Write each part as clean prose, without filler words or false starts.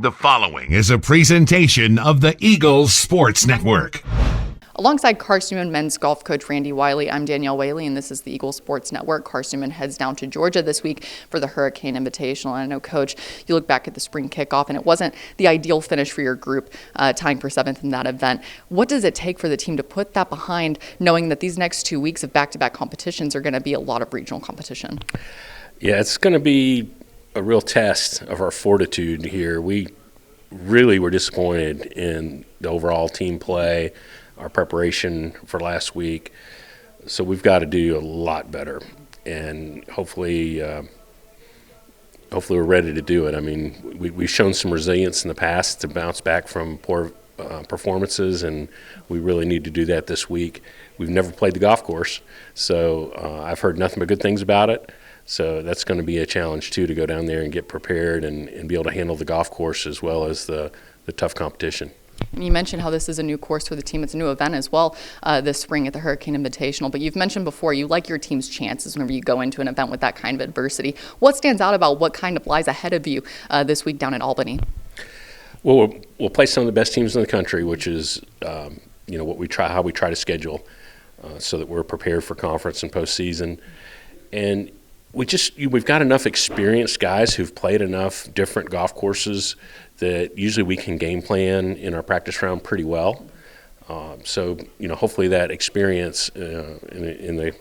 The following is a presentation of the Eagles Sports Network. Alongside Carson-Newman men's golf coach Randy Wylie, I'm Danielle Wylie, and this is the Eagles Sports Network. Carson-Newman heads down to Georgia this week for the Hurricane Invitational. And I know, Coach, you look back at the spring kickoff, and it wasn't the ideal finish for your group, tying for 7th in that event. What does it take for the team to put that behind, knowing that these next 2 weeks of back-to-back competitions are going to be a lot of regional competition? Yeah, it's going to be a real test of our fortitude here. We really were disappointed in the overall team play, our preparation for last week. So we've got to do a lot better, and hopefully we're ready to do it. I mean, we've shown some resilience in the past to bounce back from poor performances, and we really need to do that this week. We've never played the golf course, so I've heard nothing but good things about it. So that's going to be a challenge, too, to go down there and get prepared and be able to handle the golf course as well as the tough competition. And you mentioned how this is a new course for the team. It's a new event as well this spring at the Hurricane Invitational. But you've mentioned before you like your team's chances whenever you go into an event with that kind of adversity. What stands out about what kind of lies ahead of you this week down in Albany? Well, we'll play some of the best teams in the country, which is how we try to schedule so that we're prepared for conference and postseason. And we've got enough experienced guys who've played enough different golf courses that usually we can game plan in our practice round pretty well. So hopefully that experience and a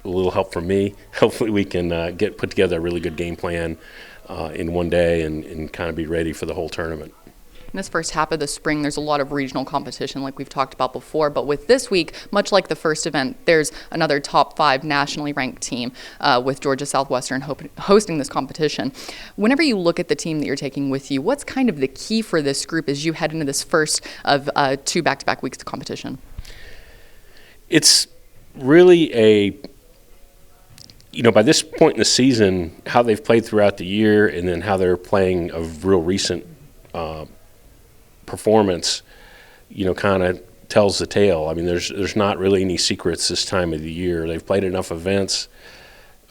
little help from me, hopefully we can put together a really good game plan in one day and kind of be ready for the whole tournament. In this first half of the spring, there's a lot of regional competition like we've talked about before, but with this week, much like the first event, there's another top 5 nationally ranked team with Georgia Southwestern hosting this competition. Whenever you look at the team that you're taking with you, what's kind of the key for this group as you head into this first of 2 back-to-back weeks of competition? It's really by this point in the season, how they've played throughout the year and then how they're playing a real recent performance, kind of tells the tale. I mean, there's not really any secrets this time of the year. They've played enough events.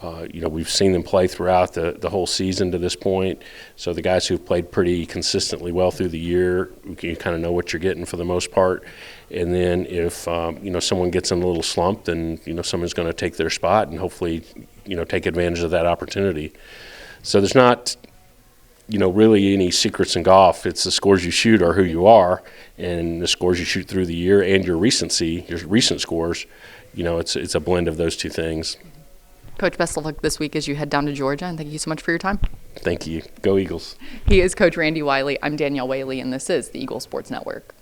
We've seen them play throughout the whole season to this point. So the guys who've played pretty consistently well through the year, you kind of know what you're getting for the most part. And then if someone gets in a little slump, then someone's going to take their spot and hopefully take advantage of that opportunity. So there's not really any secrets in golf. It's the scores you shoot are who you are, and the scores you shoot through the year and your recent scores, it's a blend of those two things. Coach, best of luck this week as you head down to Georgia, and thank you so much for your time. Thank you. Go Eagles. He is Coach Randy Wylie. I'm Danielle Wylie, and this is the Eagles Sports Network.